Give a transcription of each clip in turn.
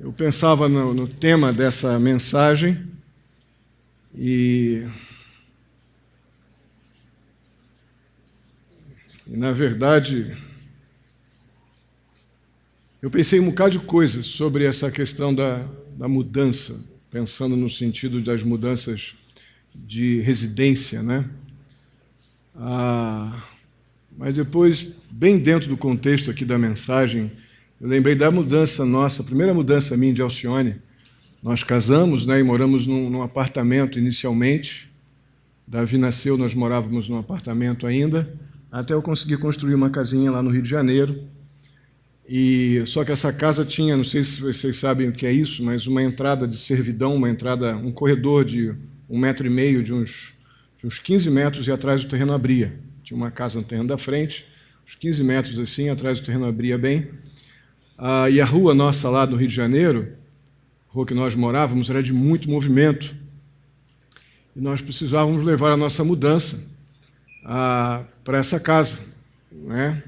Eu pensava no tema dessa mensagem e, na verdade, eu pensei um bocado de coisas sobre essa questão da mudança, pensando no sentido das mudanças de residência, né? Mas depois, bem dentro do contexto aqui da mensagem, eu lembrei da mudança nossa, a primeira mudança minha de Alcione. Nós casamos, né, e moramos num apartamento inicialmente. Davi nasceu, nós morávamos num apartamento ainda, até eu conseguir construir uma casinha lá no Rio de Janeiro. Só que essa casa tinha, não sei se vocês sabem o que é isso, mas uma entrada de servidão, um corredor de 1,5 metro, de uns 15 metros, e atrás o terreno abria. Tinha uma casa no terreno da frente, uns 15 metros assim, atrás o terreno abria bem. E a rua nossa lá do Rio de Janeiro, a rua que nós morávamos, era de muito movimento. E nós precisávamos levar a nossa mudança para essa casa, né?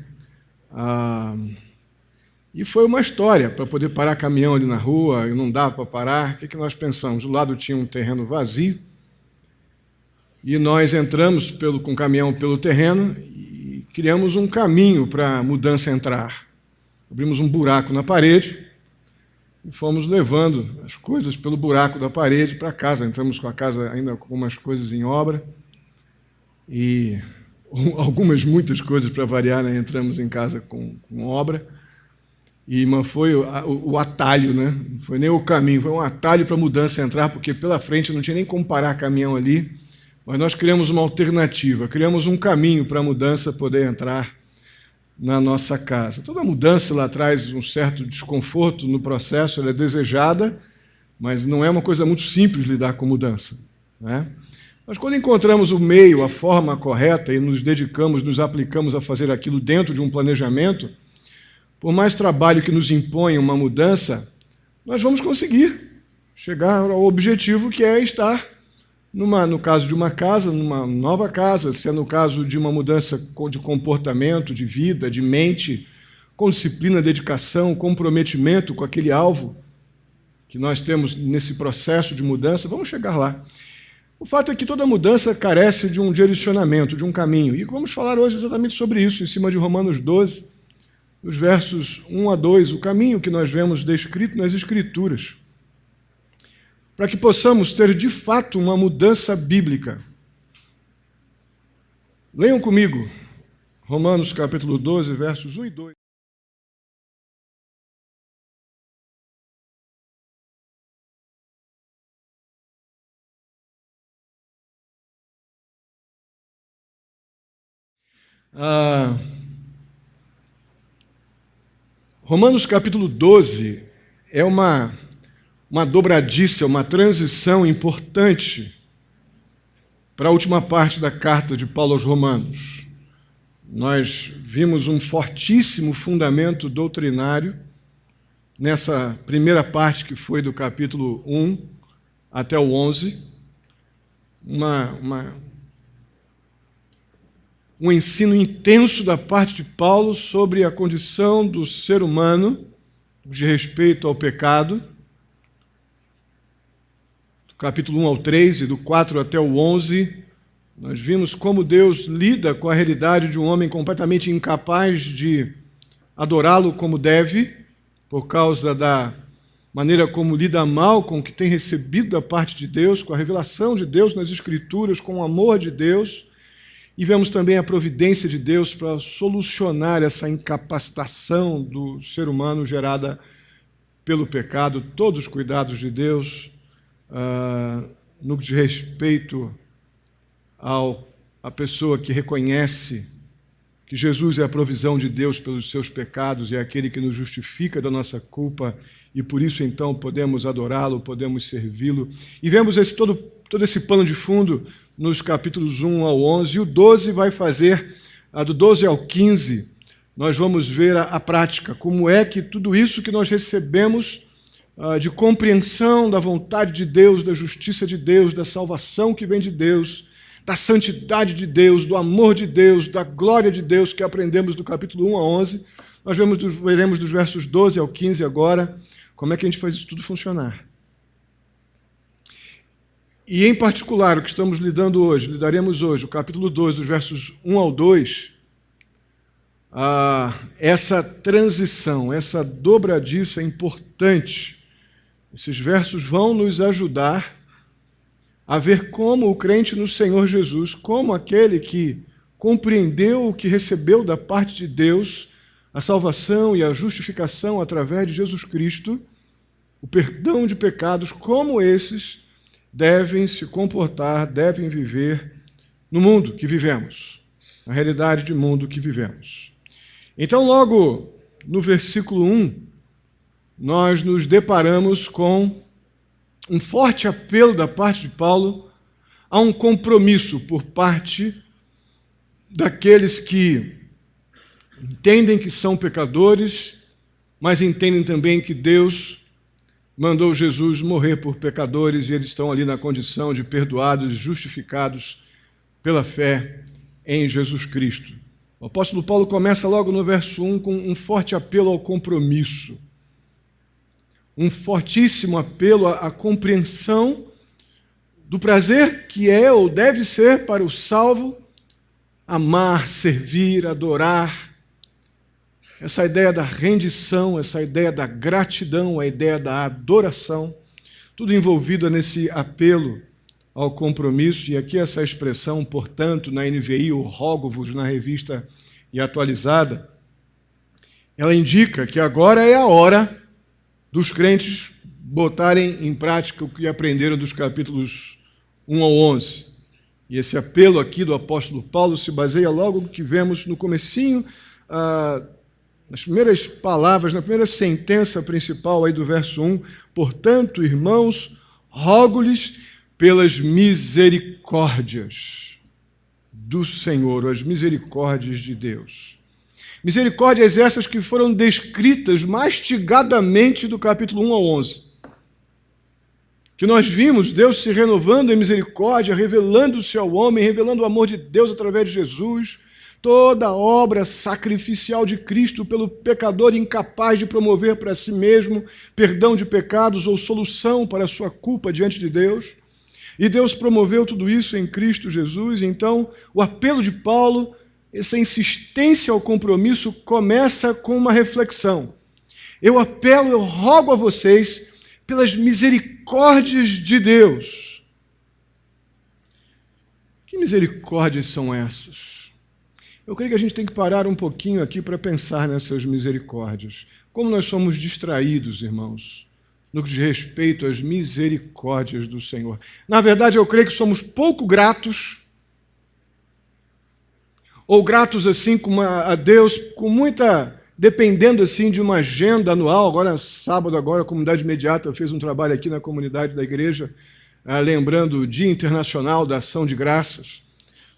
E foi uma história, para poder parar caminhão ali na rua, e não dava para parar. O que nós pensamos? Do lado tinha um terreno vazio, e nós entramos com o caminhão pelo terreno e criamos um caminho para a mudança entrar. Abrimos um buraco na parede e fomos levando as coisas pelo buraco da parede para casa. Entramos com a casa ainda com algumas coisas em obra, e muitas coisas para variar, né? Entramos em casa com obra. Mas foi o atalho, né? Não foi nem o caminho, foi um atalho para a mudança entrar, porque pela frente não tinha nem como parar caminhão ali, mas nós criamos uma alternativa, criamos um caminho para a mudança poder entrar na nossa casa. Toda mudança lá traz um certo desconforto no processo, ela é desejada, mas não é uma coisa muito simples lidar com mudança, né? Mas quando encontramos o meio, a forma correta, e nos dedicamos, nos aplicamos a fazer aquilo dentro de um planejamento, por mais trabalho que nos impõe uma mudança, nós vamos conseguir chegar ao objetivo, que é estar, no caso de uma casa, numa nova casa, se é no caso de uma mudança de comportamento, de vida, de mente, com disciplina, dedicação, comprometimento com aquele alvo que nós temos nesse processo de mudança, vamos chegar lá. O fato é que toda mudança carece de um direcionamento, de um caminho, e vamos falar hoje exatamente sobre isso, em cima de Romanos 12, nos versos 1 a 2, o caminho que nós vemos descrito nas Escrituras, para que possamos ter, de fato, uma mudança bíblica. Leiam comigo, Romanos capítulo 12, versos 1 e 2. Romanos capítulo 12 é uma dobradiça, uma transição importante para a última parte da carta de Paulo aos Romanos. Nós vimos um fortíssimo fundamento doutrinário nessa primeira parte, que foi do capítulo 1 até o 11, um ensino intenso da parte de Paulo sobre a condição do ser humano, de respeito ao pecado, do capítulo 1 ao 3 e do 4 até o 11, nós vimos como Deus lida com a realidade de um homem completamente incapaz de adorá-lo como deve, por causa da maneira como lida mal com o que tem recebido da parte de Deus, com a revelação de Deus nas Escrituras, com o amor de Deus. E vemos também a providência de Deus para solucionar essa incapacitação do ser humano gerada pelo pecado, todos os cuidados de Deus no que diz respeito à pessoa que reconhece que Jesus é a provisão de Deus pelos seus pecados e é aquele que nos justifica da nossa culpa, e por isso então podemos adorá-lo, podemos servi-lo. E vemos todo esse pano de fundo nos capítulos 1 ao 11, e o 12 vai fazer, do 12 ao 15, nós vamos ver a prática, como é que tudo isso que nós recebemos de compreensão da vontade de Deus, da justiça de Deus, da salvação que vem de Deus, da santidade de Deus, do amor de Deus, da glória de Deus que aprendemos do capítulo 1 a 11, nós veremos dos versos 12 ao 15 agora, Como é que a gente faz isso tudo funcionar? E, em particular, o que estamos lidaremos hoje, o capítulo 2, dos versos 1 ao 2, essa transição, essa dobradiça é importante. Esses versos vão nos ajudar a ver como o crente no Senhor Jesus, como aquele que compreendeu o que recebeu da parte de Deus, a salvação e a justificação através de Jesus Cristo, o perdão de pecados, como esses devem se comportar, devem viver no mundo que vivemos, na realidade de mundo que vivemos. Então, logo no versículo 1, nós nos deparamos com um forte apelo da parte de Paulo a um compromisso por parte daqueles que entendem que são pecadores, mas entendem também que Deus mandou Jesus morrer por pecadores e eles estão ali na condição de perdoados e justificados pela fé em Jesus Cristo. O apóstolo Paulo começa logo no verso 1 com um forte apelo ao compromisso, um fortíssimo apelo à compreensão do prazer que é ou deve ser para o salvo amar, servir, adorar. Essa ideia da rendição, essa ideia da gratidão, a ideia da adoração, tudo envolvido nesse apelo ao compromisso. E aqui essa expressão, portanto, na NVI, o rogo-vos, na revista e atualizada, ela indica que agora é a hora dos crentes botarem em prática o que aprenderam dos capítulos 1 ao 11. E esse apelo aqui do apóstolo Paulo se baseia logo no que vemos no comecinho, nas primeiras palavras, na primeira sentença principal aí do verso 1. Portanto, irmãos, rogo-lhes pelas misericórdias do Senhor, as misericórdias de Deus. Misericórdias essas que foram descritas mastigadamente do capítulo 1 ao 11. Que nós vimos Deus se renovando em misericórdia, revelando-se ao homem, revelando o amor de Deus através de Jesus, toda a obra sacrificial de Cristo pelo pecador incapaz de promover para si mesmo perdão de pecados ou solução para a sua culpa diante de Deus. E Deus promoveu tudo isso em Cristo Jesus. Então, o apelo de Paulo, essa insistência ao compromisso, começa com uma reflexão. Eu apelo, eu rogo a vocês pelas misericórdias de Deus. Que misericórdias são essas? Eu creio que a gente tem que parar um pouquinho aqui para pensar nessas misericórdias. Como nós somos distraídos, irmãos, no que diz respeito às misericórdias do Senhor. Na verdade, eu creio que somos pouco gratos, ou gratos assim a Deus, com muita, dependendo assim de uma agenda anual. Agora, sábado, a Comunidade Imediata fez um trabalho aqui na comunidade da igreja, lembrando o Dia Internacional da Ação de Graças.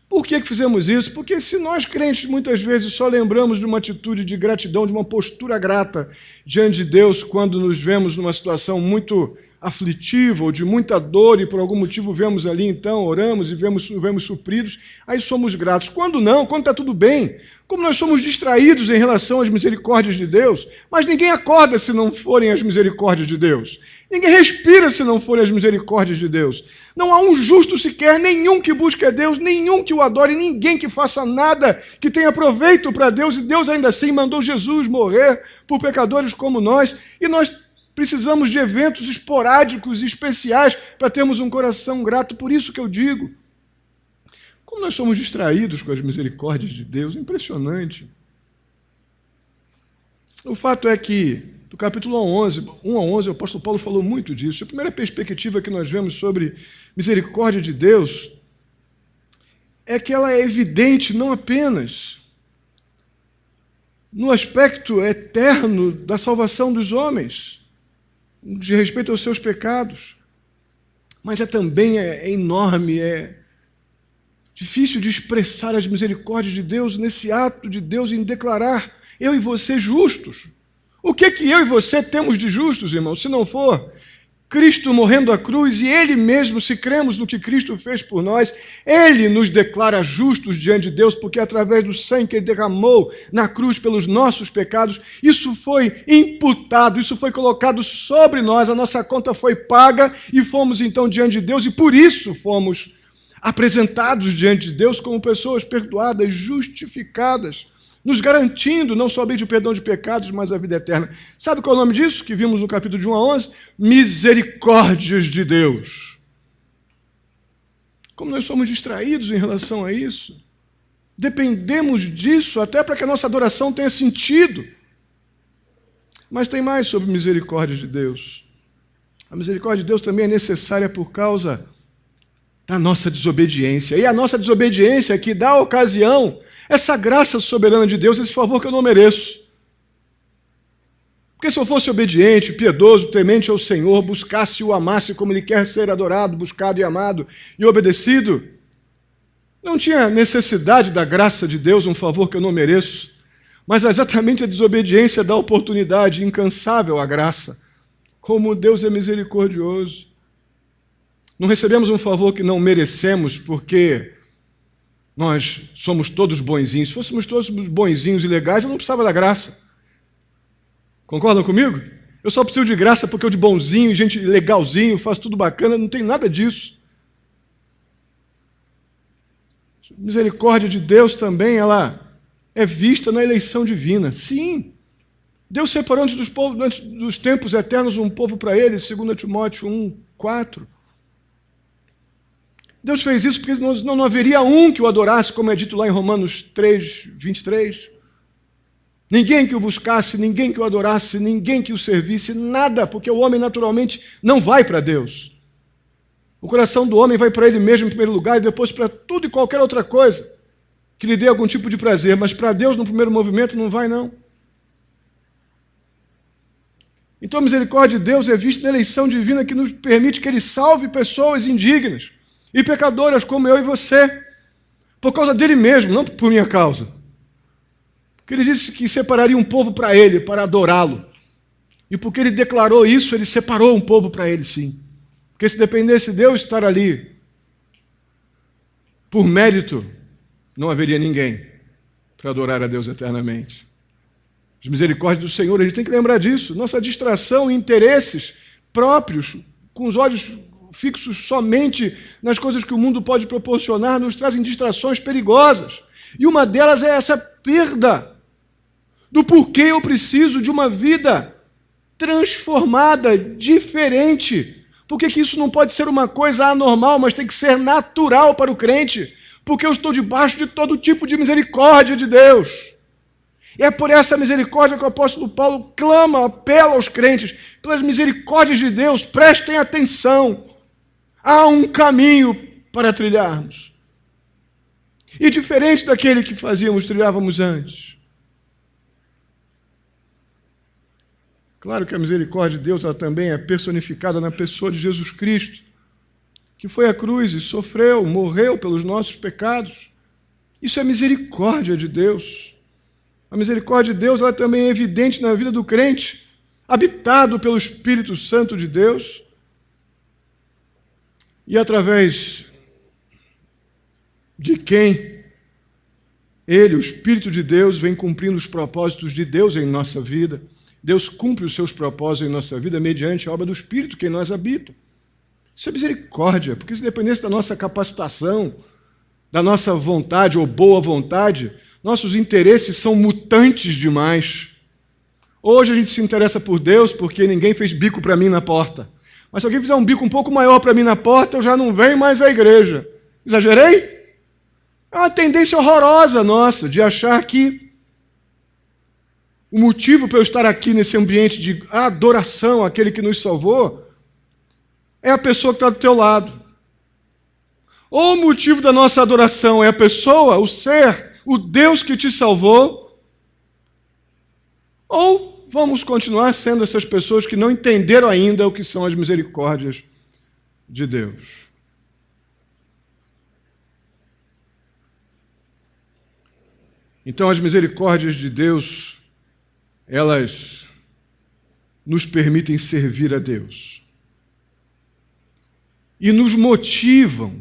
Por que fizemos isso? Porque se nós crentes muitas vezes só lembramos de uma atitude de gratidão, de uma postura grata diante de Deus quando nos vemos numa situação muito aflitiva ou de muita dor e por algum motivo vemos ali, então, oramos e vemos supridos, aí somos gratos. Quando não, quando está tudo bem, como nós somos distraídos em relação às misericórdias de Deus, mas ninguém acorda se não forem as misericórdias de Deus. Ninguém respira se não forem as misericórdias de Deus. Não há um justo sequer, nenhum que busque a Deus, nenhum que o adore, ninguém que faça nada que tenha proveito para Deus, e Deus ainda assim mandou Jesus morrer por pecadores como nós, e nós precisamos de eventos esporádicos e especiais para termos um coração grato. Por isso que eu digo, como nós somos distraídos com as misericórdias de Deus, impressionante. O fato é que, do capítulo 1 a 11, o apóstolo Paulo falou muito disso. A primeira perspectiva que nós vemos sobre misericórdia de Deus é que ela é evidente não apenas no aspecto eterno da salvação dos homens, de respeito aos seus pecados, mas também é enorme, é difícil de expressar as misericórdias de Deus nesse ato de Deus em declarar eu e você justos. O que eu e você temos de justos, irmãos, se não for Cristo morrendo à cruz e Ele mesmo, se cremos no que Cristo fez por nós, Ele nos declara justos diante de Deus, porque através do sangue que Ele derramou na cruz pelos nossos pecados, isso foi imputado, isso foi colocado sobre nós, a nossa conta foi paga e fomos então diante de Deus e por isso fomos apresentados diante de Deus como pessoas perdoadas, justificadas, nos garantindo não somente o perdão de pecados, mas a vida eterna. Sabe qual é o nome disso, que vimos no capítulo de 1 a 11? Misericórdias de Deus. Como nós somos distraídos em relação a isso. Dependemos disso até para que a nossa adoração tenha sentido. Mas tem mais sobre misericórdia de Deus. A misericórdia de Deus também é necessária por causa da nossa desobediência. E a nossa desobediência que dá ocasião, essa graça soberana de Deus, esse favor que eu não mereço. Porque se eu fosse obediente, piedoso, temente ao Senhor, buscasse e o amasse como Ele quer ser adorado, buscado e amado e obedecido, não tinha necessidade da graça de Deus, um favor que eu não mereço. Mas exatamente a desobediência dá oportunidade incansável à graça. Como Deus é misericordioso. Não recebemos um favor que não merecemos porque nós somos todos bonzinhos. Se fôssemos todos bonzinhos e legais, eu não precisava da graça. Concordam comigo? Eu só preciso de graça porque eu de bonzinho, gente legalzinho, faço tudo bacana, não tem nada disso. A misericórdia de Deus também, ela é vista na eleição divina. Sim, Deus separou antes dos tempos eternos um povo para Ele, 2 Timóteo 1, 4. Deus fez isso porque não haveria um que o adorasse, como é dito lá em Romanos 3, 23. Ninguém que o buscasse, ninguém que o adorasse, ninguém que o servisse, nada, porque o homem naturalmente não vai para Deus. O coração do homem vai para ele mesmo em primeiro lugar e depois para tudo e qualquer outra coisa que lhe dê algum tipo de prazer, mas para Deus no primeiro movimento não vai não. Então a misericórdia de Deus é vista na eleição divina que nos permite que Ele salve pessoas indignas e pecadoras como eu e você, por causa dele mesmo, não por minha causa. Porque Ele disse que separaria um povo para Ele, para adorá-lo. E porque Ele declarou isso, Ele separou um povo para Ele, sim. Porque se dependesse de eu estar ali, por mérito, não haveria ninguém para adorar a Deus eternamente. As misericórdias do Senhor, a gente tem que lembrar disso. Nossa distração e interesses próprios, com os olhos fixos somente nas coisas que o mundo pode proporcionar, nos trazem distrações perigosas. E uma delas é essa perda do porquê eu preciso de uma vida transformada, diferente. Por que isso não pode ser uma coisa anormal, mas tem que ser natural para o crente? Porque eu estou debaixo de todo tipo de misericórdia de Deus. E é por essa misericórdia que o apóstolo Paulo clama, apela aos crentes, pelas misericórdias de Deus, prestem atenção. Há um caminho para trilharmos. E diferente daquele que trilhávamos antes. Claro que a misericórdia de Deus ela também é personificada na pessoa de Jesus Cristo, que foi à cruz e sofreu, morreu pelos nossos pecados. Isso é misericórdia de Deus. A misericórdia de Deus ela também é evidente na vida do crente, habitado pelo Espírito Santo de Deus. E através de quem Ele, o Espírito de Deus, vem cumprindo os propósitos de Deus em nossa vida. Deus cumpre os seus propósitos em nossa vida mediante a obra do Espírito que em nós habita. Isso é misericórdia, porque se dependesse da nossa capacitação, da nossa vontade ou boa vontade, nossos interesses são mutantes demais. Hoje a gente se interessa por Deus porque ninguém fez bico para mim na porta. Mas se alguém fizer um bico um pouco maior para mim na porta, eu já não venho mais à igreja. Exagerei? É uma tendência horrorosa nossa de achar que o motivo para eu estar aqui nesse ambiente de adoração àquele que nos salvou é a pessoa que está do teu lado. Ou o motivo da nossa adoração é a pessoa, o ser, o Deus que te salvou, ou vamos continuar sendo essas pessoas que não entenderam ainda o que são as misericórdias de Deus. Então, as misericórdias de Deus, elas nos permitem servir a Deus. e nos motivam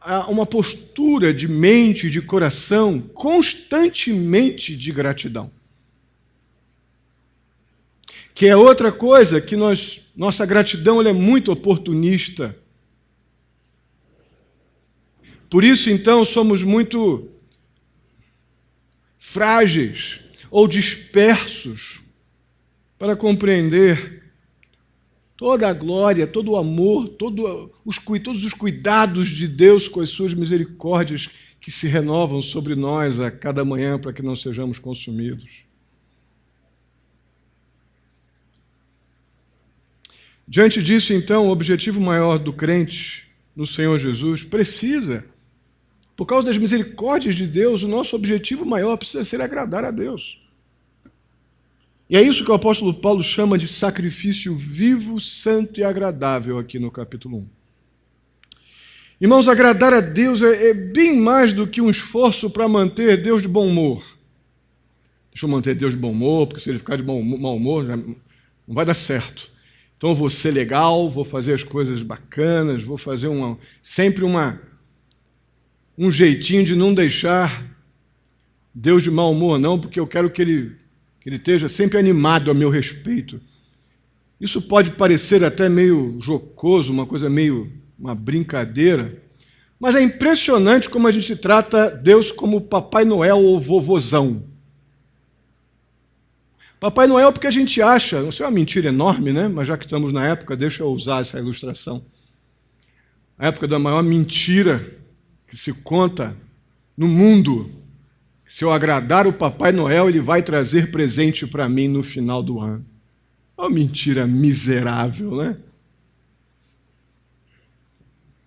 a uma postura de mente, de coração, constantemente de gratidão. Que é outra coisa que nossa gratidão ela é muito oportunista. Por isso, então, somos muito frágeis ou dispersos para compreender toda a glória, todo o amor, todos os cuidados de Deus com as suas misericórdias que se renovam sobre nós a cada manhã para que não sejamos consumidos. Diante disso, então, o objetivo maior do crente no Senhor Jesus por causa das misericórdias de Deus, o nosso objetivo maior precisa ser agradar a Deus. E é isso que o apóstolo Paulo chama de sacrifício vivo, santo e agradável aqui no capítulo 1. Irmãos, agradar a Deus é bem mais do que um esforço para manter Deus de bom humor. Deixa eu manter Deus de bom humor, porque se ele ficar de mau humor, não vai dar certo. Então eu vou ser legal, vou fazer as coisas bacanas, vou fazer sempre um jeitinho de não deixar Deus de mau humor, não, porque eu quero que ele esteja sempre animado a meu respeito. Isso pode parecer até meio jocoso, uma brincadeira, mas é impressionante como a gente trata Deus como Papai Noel ou vovozão. Papai Noel porque a gente acha, não sei, é uma mentira enorme, né? Mas já que estamos na época, deixa eu usar essa ilustração. A época da maior mentira que se conta no mundo. Se eu agradar o Papai Noel, ele vai trazer presente para mim no final do ano. É uma mentira miserável, né?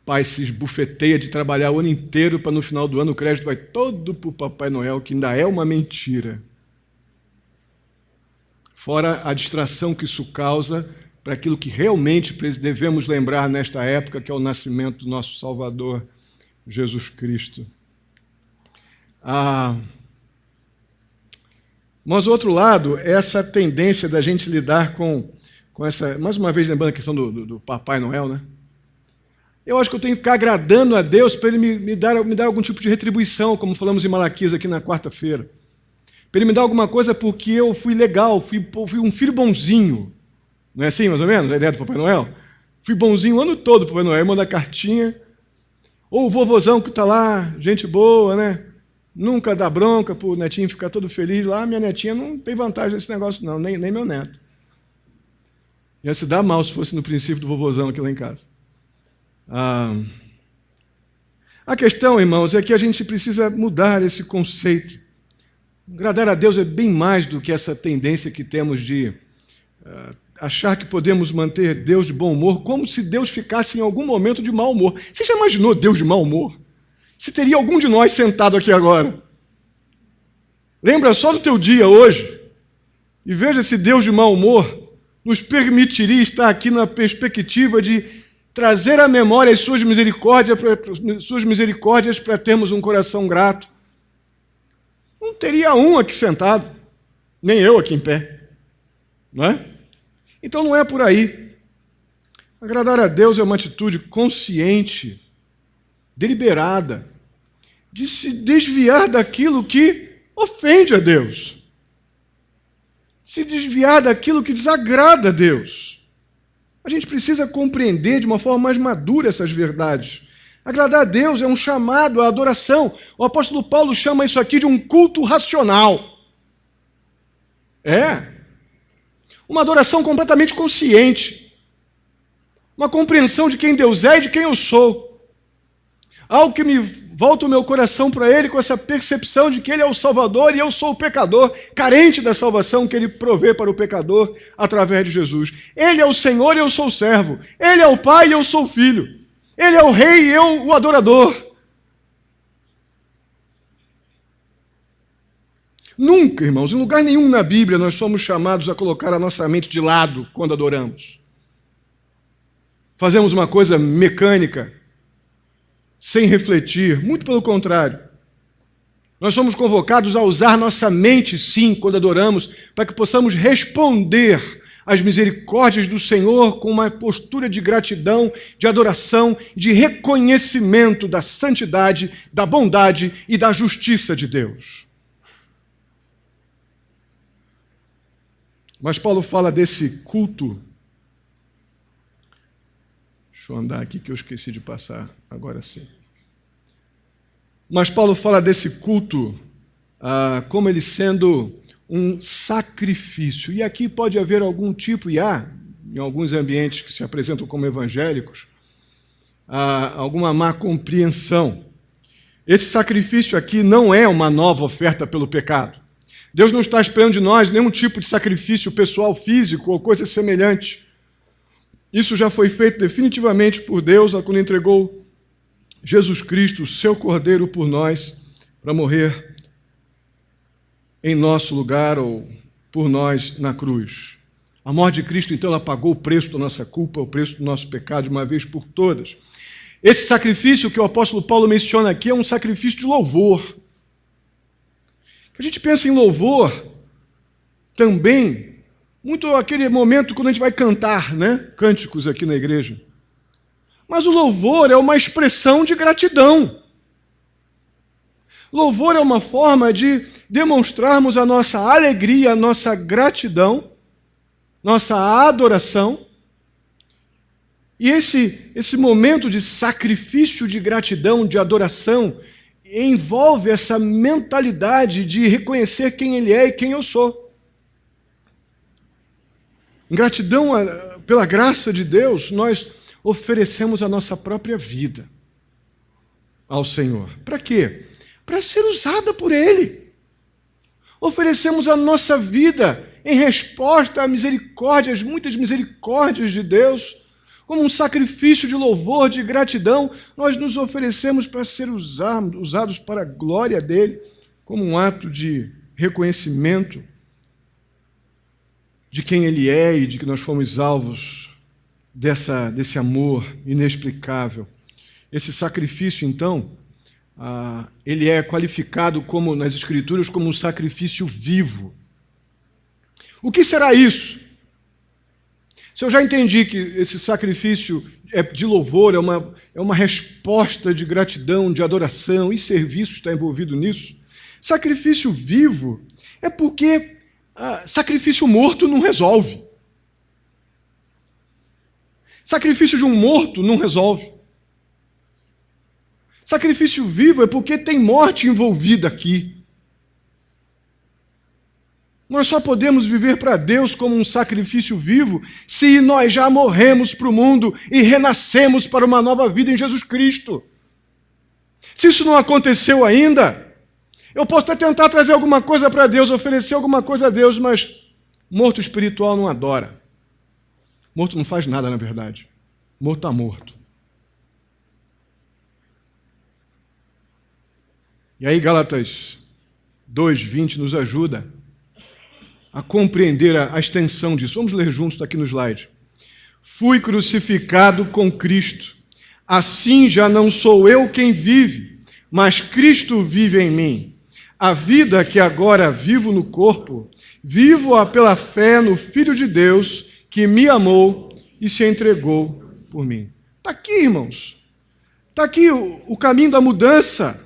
O pai se esbufeteia de trabalhar o ano inteiro para no final do ano o crédito vai todo para o Papai Noel, que ainda é uma mentira. Fora a distração que isso causa para aquilo que realmente devemos lembrar nesta época, que é o nascimento do nosso Salvador, Jesus Cristo. Mas, do outro lado, essa tendência da gente lidar com essa... Mais uma vez, lembrando a questão do Papai Noel, né? Eu acho que eu tenho que ficar agradando a Deus para Ele me dar algum tipo de retribuição, como falamos em Malaquias aqui na quarta-feira. Para Ele me dar alguma coisa porque eu fui legal, fui um filho bonzinho. Não é assim, mais ou menos, a ideia do Papai Noel? Fui bonzinho o ano todo, Papai Noel, manda cartinha. Ou o vovozão que está lá, gente boa, né? Nunca dá bronca para o netinho ficar todo feliz. Lá, minha netinha não tem vantagem nesse negócio, não, nem meu neto. Ia se dar mal se fosse no princípio do vovozão aqui lá em casa. A questão, irmãos, é que a gente precisa mudar esse conceito. Agradar a Deus é bem mais do que essa tendência que temos de achar que podemos manter Deus de bom humor, como se Deus ficasse em algum momento de mau humor. Você já imaginou Deus de mau humor? Se teria algum de nós sentado aqui agora. Lembra só do teu dia hoje e veja se Deus de mau humor nos permitiria estar aqui na perspectiva de trazer à memória as suas misericórdias para termos um coração grato. Não teria um aqui sentado, nem eu aqui em pé. Não é? Então não é por aí. Agradar a Deus é uma atitude consciente, deliberada, de se desviar daquilo que ofende a Deus, se desviar daquilo que desagrada a Deus. A gente precisa compreender de uma forma mais madura essas verdades. Agradar a Deus é um chamado à adoração. O apóstolo Paulo chama isso aqui de um culto racional. É. Uma adoração completamente consciente. Uma compreensão de quem Deus é e de quem eu sou. Algo que me volta o meu coração para Ele com essa percepção de que Ele é o Salvador e eu sou o pecador, carente da salvação que Ele provê para o pecador através de Jesus. Ele é o Senhor e eu sou o servo. Ele é o Pai e eu sou o Filho. Ele é o Rei e eu o adorador. Nunca, irmãos, em lugar nenhum na Bíblia nós somos chamados a colocar a nossa mente de lado quando adoramos. Fazemos uma coisa mecânica, sem refletir, muito pelo contrário. Nós somos convocados a usar nossa mente, sim, quando adoramos, para que possamos responder as misericórdias do Senhor com uma postura de gratidão, de adoração, de reconhecimento da santidade, da bondade e da justiça de Deus. Mas Paulo fala desse culto. Deixa eu andar aqui que eu esqueci de passar, agora sim. Mas Paulo fala desse culto como ele sendo um sacrifício. E aqui pode haver algum tipo, e há, em alguns ambientes que se apresentam como evangélicos, alguma má compreensão. Esse sacrifício aqui não é uma nova oferta pelo pecado. Deus não está esperando de nós nenhum tipo de sacrifício pessoal, físico ou coisa semelhante. Isso já foi feito definitivamente por Deus quando entregou Jesus Cristo, o seu Cordeiro, por nós, para morrer em nosso lugar ou por nós na cruz. A morte de Cristo, então, ela pagou o preço da nossa culpa, o preço do nosso pecado, de uma vez por todas. Esse sacrifício que o apóstolo Paulo menciona aqui é um sacrifício de louvor. A gente pensa em louvor também, muito aquele momento quando a gente vai cantar, né? Cânticos aqui na igreja. Mas o louvor é uma expressão de gratidão. Louvor é uma forma de demonstrarmos a nossa alegria, a nossa gratidão, nossa adoração. E esse momento de sacrifício de gratidão, de adoração, envolve essa mentalidade de reconhecer quem Ele é e quem eu sou. Em gratidão pela graça de Deus, nós oferecemos a nossa própria vida ao Senhor. Para quê? Para ser usada por Ele. Oferecemos a nossa vida em resposta à misericórdia, às muitas misericórdias de Deus, como um sacrifício de louvor, de gratidão, nós nos oferecemos para ser usados para a glória dEle, como um ato de reconhecimento de quem Ele é e de que nós fomos alvos desse amor inexplicável. Esse sacrifício, então, ele é qualificado como, nas Escrituras, como um sacrifício vivo. O que será isso? Se eu já entendi que esse sacrifício de louvor é uma resposta de gratidão, de adoração e serviço está envolvido nisso, sacrifício vivo é porque sacrifício morto não resolve. Sacrifício de um morto não resolve. Sacrifício vivo é porque tem morte envolvida aqui. Nós só podemos viver para Deus como um sacrifício vivo se nós já morremos para o mundo e renascemos para uma nova vida em Jesus Cristo. Se isso não aconteceu ainda, eu posso até tentar trazer alguma coisa para Deus, oferecer alguma coisa a Deus, mas morto espiritual não adora. Morto não faz nada, na verdade. Morto está morto. E aí Gálatas 2:20 nos ajuda a compreender a extensão disso. Vamos ler juntos, está aqui no slide. Fui crucificado com Cristo. Assim já não sou eu quem vive, mas Cristo vive em mim. A vida que agora vivo no corpo, vivo-a pela fé no Filho de Deus, que me amou e se entregou por mim. Está aqui, irmãos. Está aqui o caminho da mudança.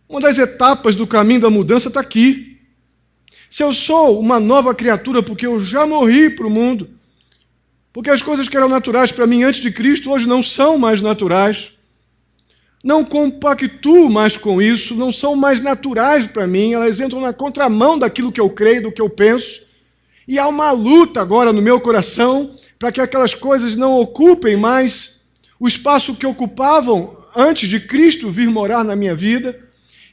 Uma das etapas do caminho da mudança está aqui. Se eu sou uma nova criatura porque eu já morri para o mundo, porque as coisas que eram naturais para mim antes de Cristo, hoje não são mais naturais, não compactuo mais com isso, não são mais naturais para mim, elas entram na contramão daquilo que eu creio, do que eu penso, e há uma luta agora no meu coração para que aquelas coisas não ocupem mais o espaço que ocupavam antes de Cristo vir morar na minha vida.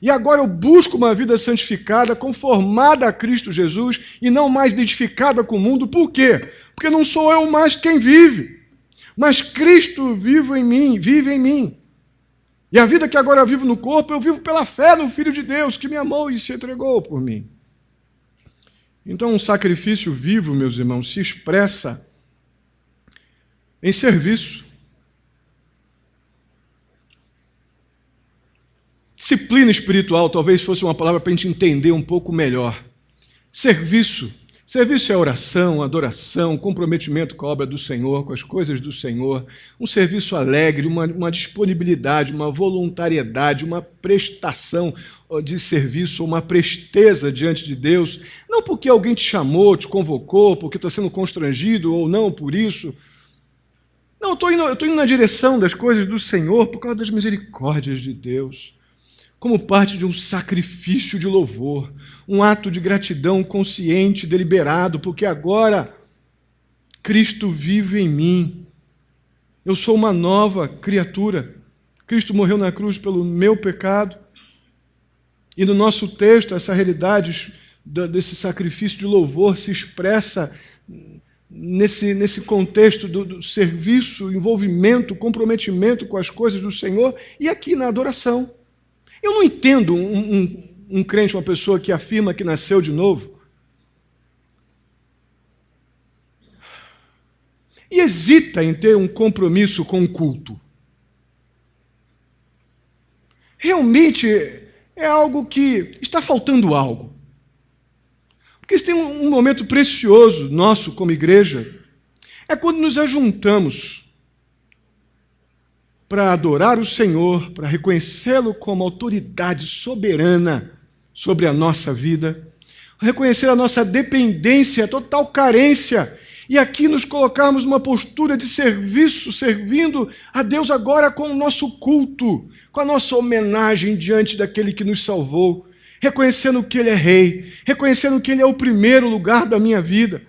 E agora eu busco uma vida santificada, conformada a Cristo Jesus e não mais identificada com o mundo. Por quê? Porque não sou eu mais quem vive, mas Cristo vive em mim. E a vida que agora eu vivo no corpo, eu vivo pela fé no Filho de Deus, que me amou e se entregou por mim. Então, um sacrifício vivo, meus irmãos, se expressa em serviço. Disciplina espiritual talvez fosse uma palavra para a gente entender um pouco melhor. Serviço Serviço é oração, adoração, comprometimento com a obra do Senhor, com as coisas do Senhor, um serviço alegre, uma disponibilidade, uma voluntariedade, uma prestação de serviço, uma presteza diante de Deus, não porque alguém te chamou, te convocou, porque está sendo constrangido ou não por isso. Não, eu estou indo na direção das coisas do Senhor por causa das misericórdias de Deus, como parte de um sacrifício de louvor, um ato de gratidão consciente, deliberado, porque agora Cristo vive em mim. Eu sou uma nova criatura. Cristo morreu na cruz pelo meu pecado. E no nosso texto, essa realidade desse sacrifício de louvor se expressa nesse contexto do serviço, envolvimento, comprometimento com as coisas do Senhor e aqui na adoração. Eu não entendo um crente, uma pessoa que afirma que nasceu de novo e hesita em ter um compromisso com o culto. Realmente é algo que está faltando algo. Porque se tem um momento precioso nosso como igreja, é quando nos ajuntamos para adorar o Senhor, para reconhecê-lo como autoridade soberana sobre a nossa vida, reconhecer a nossa dependência, a total carência, e aqui nos colocarmos numa postura de serviço, servindo a Deus agora com o nosso culto, com a nossa homenagem diante daquele que nos salvou, reconhecendo que Ele é Rei, reconhecendo que Ele é o primeiro lugar da minha vida.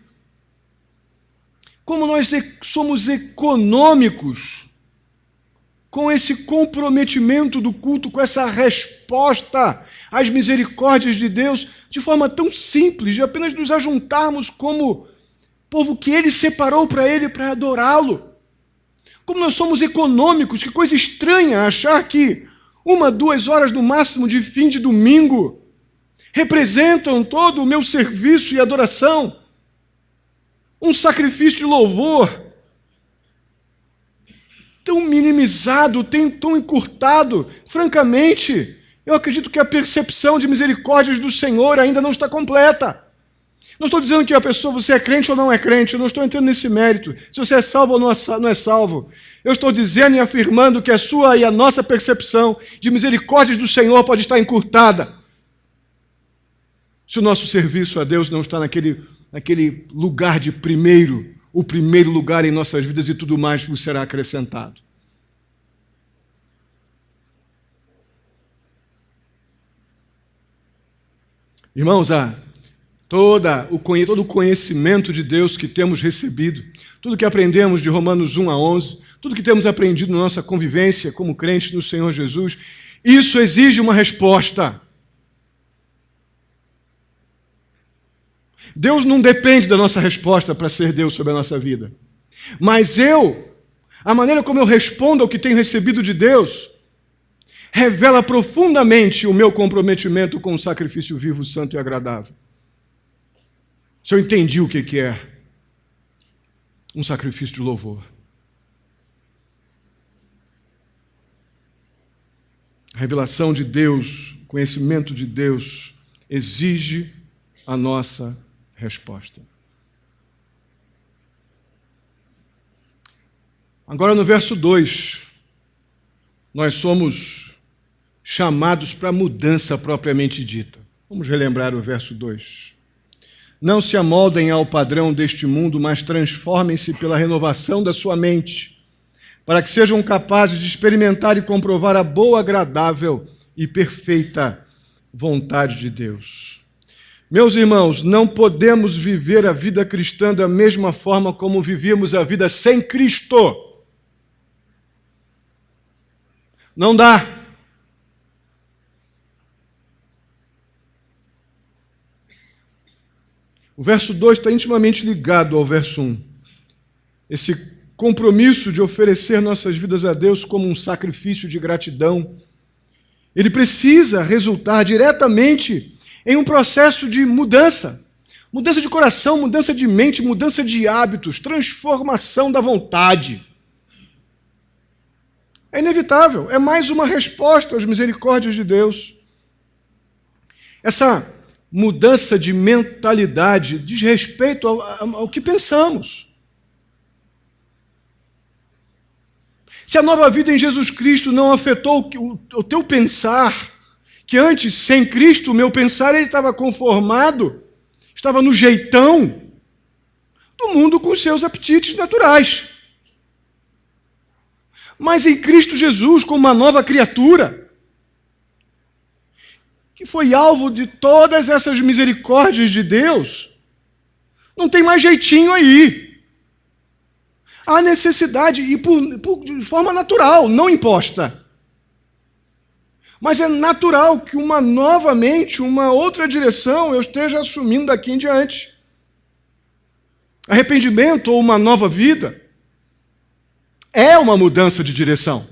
Como nós somos econômicos com esse comprometimento do culto, com essa resposta às misericórdias de Deus, de forma tão simples, de apenas nos ajuntarmos como povo que Ele separou para Ele, para adorá-lo. Como nós somos econômicos, que coisa estranha achar que 1, 2 horas no máximo de fim de domingo representam todo o meu serviço e adoração, um sacrifício de louvor, tão minimizado, tão encurtado. Francamente, eu acredito que a percepção de misericórdias do Senhor ainda não está completa. Não estou dizendo que a pessoa, você é crente ou não é crente, eu não estou entrando nesse mérito, se você é salvo ou não é salvo. Eu estou dizendo e afirmando que a sua e a nossa percepção de misericórdias do Senhor pode estar encurtada, se o nosso serviço a Deus não está naquele lugar de primeiro, o primeiro lugar em nossas vidas e tudo mais vos será acrescentado. Irmãos, todo o conhecimento de Deus que temos recebido, tudo que aprendemos de Romanos 1 a 11, tudo que temos aprendido na nossa convivência como crentes no Senhor Jesus, isso exige uma resposta. Deus não depende da nossa resposta para ser Deus sobre a nossa vida. Mas a maneira como eu respondo ao que tenho recebido de Deus, revela profundamente o meu comprometimento com o sacrifício vivo, santo e agradável. Se eu entendi o que é um sacrifício de louvor. A revelação de Deus, o conhecimento de Deus, exige a nossa resposta. Agora no verso 2, nós somos chamados para a mudança propriamente dita. Vamos relembrar o verso 2. Não se amoldem ao padrão deste mundo, mas transformem-se pela renovação da sua mente, para que sejam capazes de experimentar e comprovar a boa, agradável e perfeita vontade de Deus. Meus irmãos, não podemos viver a vida cristã da mesma forma como vivíamos a vida sem Cristo. Não dá. O verso 2 está intimamente ligado ao verso 1. Esse compromisso de oferecer nossas vidas a Deus como um sacrifício de gratidão, ele precisa resultar diretamente em um processo de mudança. Mudança de coração, mudança de mente, mudança de hábitos, transformação da vontade. É inevitável, é mais uma resposta às misericórdias de Deus. Essa mudança de mentalidade diz respeito ao que pensamos. Se a nova vida em Jesus Cristo não afetou o teu pensar, que antes, sem Cristo, o meu pensar ele estava conformado, estava no jeitão do mundo com seus apetites naturais. Mas em Cristo Jesus, como uma nova criatura, que foi alvo de todas essas misericórdias de Deus, não tem mais jeitinho aí. Há necessidade, e de forma natural, não imposta. Mas é natural que novamente, uma outra direção eu esteja assumindo daqui em diante. Arrependimento ou uma nova vida é uma mudança de direção.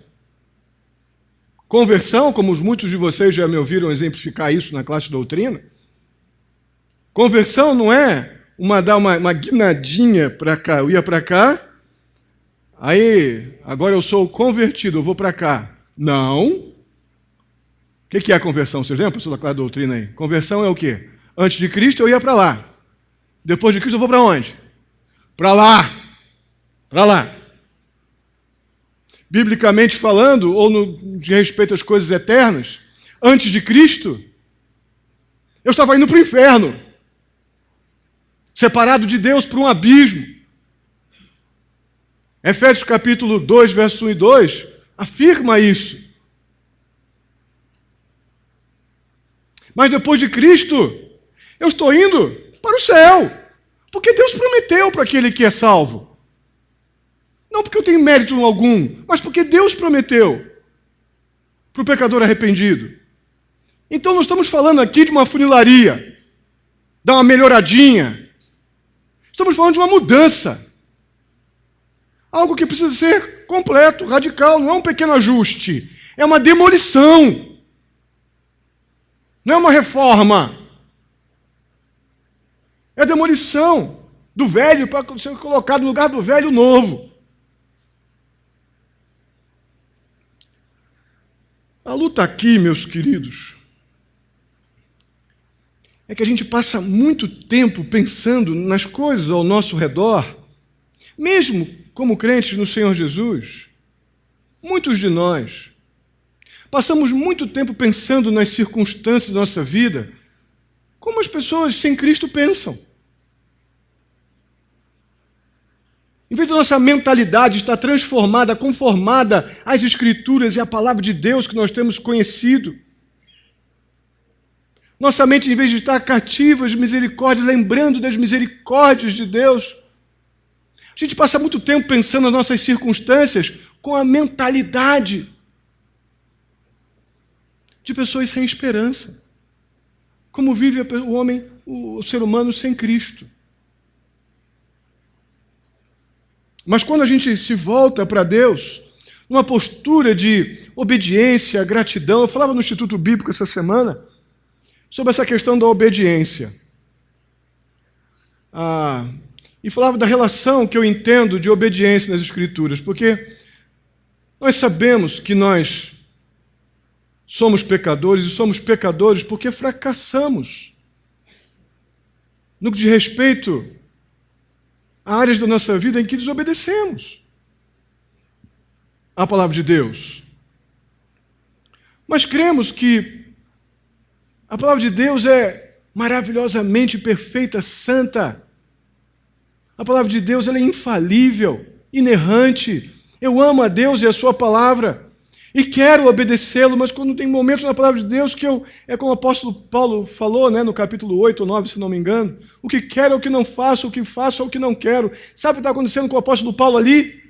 Conversão, como muitos de vocês já me ouviram exemplificar isso na classe de doutrina, conversão não é dar uma guinadinha para cá, eu ia para cá, aí agora eu sou convertido, eu vou para cá. Não. O que é a conversão? Vocês lembram, professor da classe de doutrina aí? Conversão é o quê? Antes de Cristo eu ia para lá. Depois de Cristo eu vou para onde? Para lá. Para lá. Biblicamente falando, ou de respeito às coisas eternas, antes de Cristo, eu estava indo para o inferno, separado de Deus para um abismo. Efésios capítulo 2, versos 1 e 2, afirma isso. Mas depois de Cristo, eu estou indo para o céu, porque Deus prometeu para aquele que é salvo. Não porque eu tenho mérito algum, mas porque Deus prometeu para o pecador arrependido. Então não estamos falando aqui de uma funilaria, dar uma melhoradinha. Estamos falando de uma mudança. Algo que precisa ser completo, radical, não é um pequeno ajuste, é uma demolição. Não é uma reforma. É a demolição do velho para ser colocado no lugar do velho novo. A luta aqui, meus queridos, é que a gente passa muito tempo pensando nas coisas ao nosso redor, mesmo como crentes no Senhor Jesus. Muitos de nós passamos muito tempo pensando nas circunstâncias da nossa vida, como as pessoas sem Cristo pensam. Em vez da nossa mentalidade estar transformada, conformada às Escrituras e à Palavra de Deus que nós temos conhecido, nossa mente, em vez de estar cativa de misericórdia, lembrando das misericórdias de Deus, a gente passa muito tempo pensando nas nossas circunstâncias com a mentalidade de pessoas sem esperança. Como vive o homem, o ser humano sem Cristo. Mas quando a gente se volta para Deus, numa postura de obediência, gratidão, eu falava no Instituto Bíblico essa semana sobre essa questão da obediência. E falava da relação que eu entendo de obediência nas Escrituras, porque nós sabemos que nós somos pecadores, e somos pecadores porque fracassamos no que diz respeito a áreas da nossa vida em que desobedecemos à palavra de Deus. Mas cremos que a palavra de Deus é maravilhosamente perfeita, santa. A palavra de Deus ela é infalível, inerrante. Eu amo a Deus e a sua palavra e quero obedecê-lo, mas quando tem momentos na palavra de Deus que é como o apóstolo Paulo falou, no capítulo 8 ou 9, se não me engano, o que quero é o que não faço, o que faço é o que não quero. Sabe o que está acontecendo com o apóstolo Paulo ali?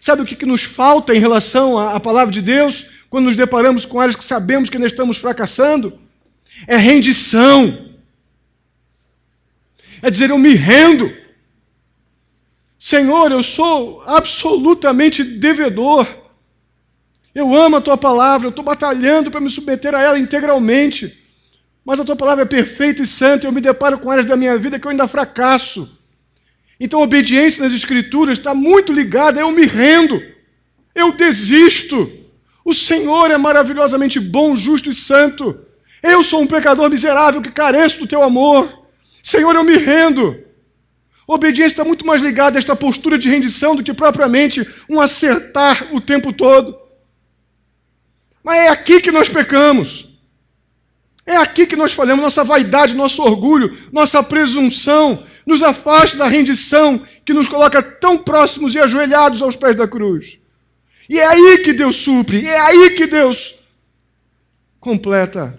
Sabe o que nos falta em relação à palavra de Deus, quando nos deparamos com áreas que sabemos que ainda estamos fracassando? É rendição. É dizer, eu me rendo. Senhor, eu sou absolutamente devedor. Eu amo a Tua palavra, eu estou batalhando para me submeter a ela integralmente. Mas a Tua palavra é perfeita e santa, e eu me deparo com áreas da minha vida que eu ainda fracasso. Então a obediência nas Escrituras está muito ligada, eu me rendo, eu desisto. O Senhor é maravilhosamente bom, justo e santo. Eu sou um pecador miserável que careço do teu amor. Senhor, eu me rendo. A obediência está muito mais ligada a esta postura de rendição do que propriamente um acertar o tempo todo. Mas é aqui que nós pecamos. É aqui que nós falhamos. Nossa vaidade, nosso orgulho, nossa presunção nos afasta da rendição que nos coloca tão próximos e ajoelhados aos pés da cruz. E é aí que Deus supre, é aí que Deus completa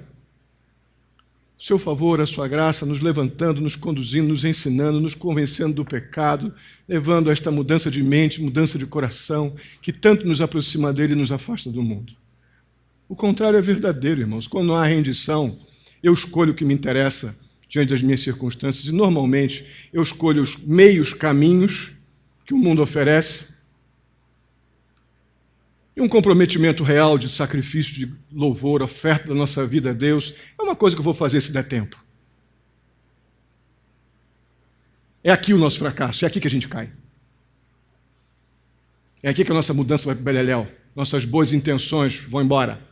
o seu favor, a sua graça, nos levantando, nos conduzindo, nos ensinando, nos convencendo do pecado, levando a esta mudança de mente, mudança de coração, que tanto nos aproxima dele e nos afasta do mundo. O contrário é verdadeiro, irmãos. Quando há rendição, eu escolho o que me interessa diante das minhas circunstâncias, e normalmente eu escolho os meios caminhos que o mundo oferece, e um comprometimento real de sacrifício, de louvor, oferta da nossa vida a Deus, é uma coisa que eu vou fazer se der tempo. É aqui o nosso fracasso, é aqui que a gente cai. É aqui que a nossa mudança vai para o beleléu, nossas boas intenções vão embora.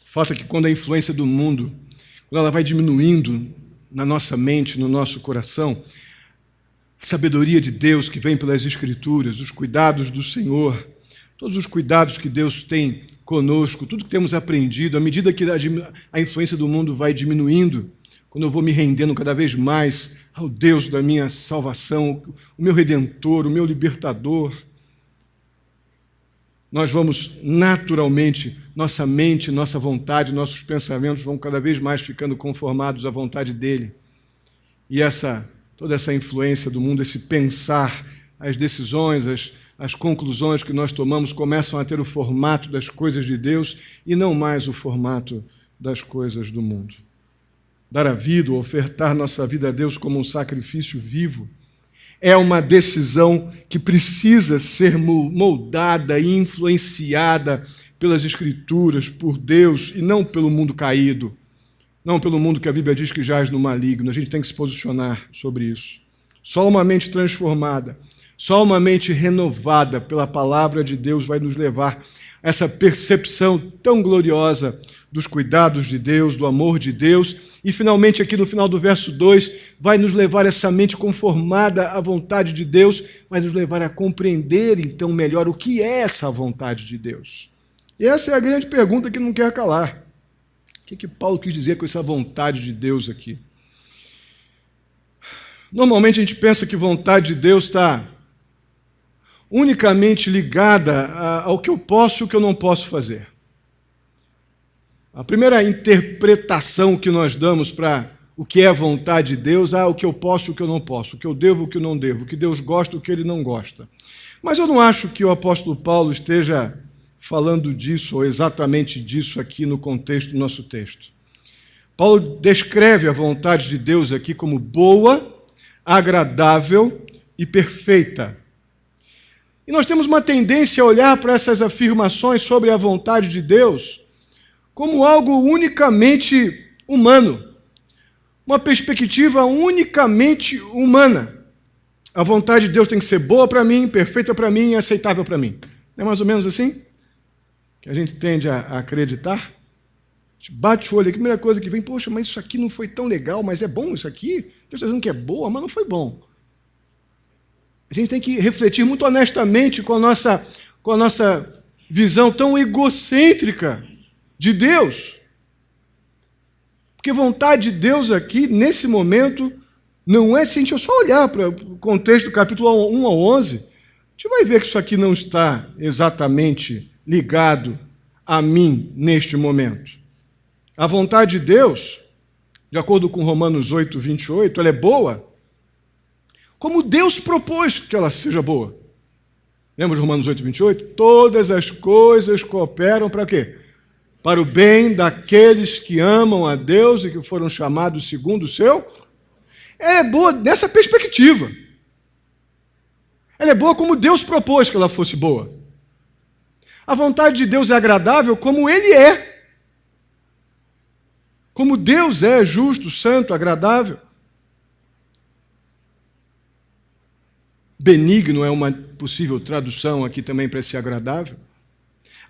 O fato é que quando a influência do mundo, quando ela vai diminuindo na nossa mente, no nosso coração, a sabedoria de Deus que vem pelas Escrituras, os cuidados do Senhor, todos os cuidados que Deus tem conosco, tudo que temos aprendido, à medida que a influência do mundo vai diminuindo, quando eu vou me rendendo cada vez mais ao Deus da minha salvação, o meu Redentor, o meu Libertador, nós vamos naturalmente, nossa mente, nossa vontade, nossos pensamentos vão cada vez mais ficando conformados à vontade dele. E toda essa influência do mundo, esse pensar, as decisões, as conclusões que nós tomamos começam a ter o formato das coisas de Deus e não mais o formato das coisas do mundo. Dar a vida, ofertar nossa vida a Deus como um sacrifício vivo, é uma decisão que precisa ser moldada e influenciada pelas Escrituras, por Deus, e não pelo mundo caído, não pelo mundo que a Bíblia diz que jaz no maligno. A gente tem que se posicionar sobre isso. Só uma mente transformada, só uma mente renovada pela palavra de Deus vai nos levar a essa percepção tão gloriosa dos cuidados de Deus, do amor de Deus, e finalmente aqui no final do verso 2, vai nos levar essa mente conformada à vontade de Deus, vai nos levar a compreender então melhor o que é essa vontade de Deus. E essa é a grande pergunta que não quer calar. O que Paulo quis dizer com essa vontade de Deus aqui? Normalmente a gente pensa que vontade de Deus está unicamente ligada ao que eu posso e o que eu não posso fazer. A primeira interpretação que nós damos para o que é a vontade de Deus é o que eu posso e o que eu não posso, o que eu devo e o que eu não devo, o que Deus gosta e o que Ele não gosta. Mas eu não acho que o apóstolo Paulo esteja falando disso, ou exatamente disso aqui no contexto do nosso texto. Paulo descreve a vontade de Deus aqui como boa, agradável e perfeita. E nós temos uma tendência a olhar para essas afirmações sobre a vontade de Deus como algo unicamente humano, uma perspectiva unicamente humana. A vontade de Deus tem que ser boa para mim, perfeita para mim e aceitável para mim. Não é mais ou menos assim que a gente tende a acreditar? A gente bate o olho aqui, a primeira coisa que vem, poxa, mas isso aqui não foi tão legal, mas é bom isso aqui? Deus está dizendo que é boa, mas não foi bom. A gente tem que refletir muito honestamente com a nossa visão tão egocêntrica de Deus. Porque vontade de Deus aqui, nesse momento, não é, se a gente só olhar para o contexto do capítulo 1 ao 11, a gente vai ver que isso aqui não está exatamente ligado a mim neste momento. A vontade de Deus, de acordo com Romanos 8, 28, ela é boa, como Deus propôs que ela seja boa. Lembra de Romanos 8, 28? Todas as coisas cooperam para quê? Para o bem daqueles que amam a Deus e que foram chamados segundo o seu. Ela é boa nessa perspectiva. Ela é boa como Deus propôs que ela fosse boa. A vontade de Deus é agradável como Ele é. Como Deus é justo, santo, agradável. Benigno é uma possível tradução aqui também para esse agradável.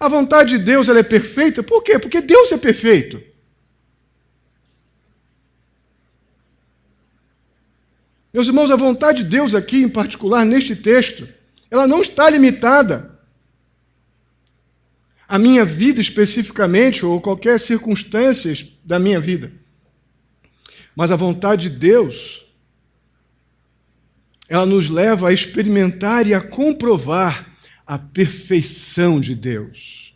A vontade de Deus ela é perfeita. Por quê? Porque Deus é perfeito. Meus irmãos, a vontade de Deus aqui, em particular, neste texto, ela não está limitada à minha vida especificamente, ou qualquer circunstância da minha vida. Mas a vontade de Deus, ela nos leva a experimentar e a comprovar a perfeição de Deus.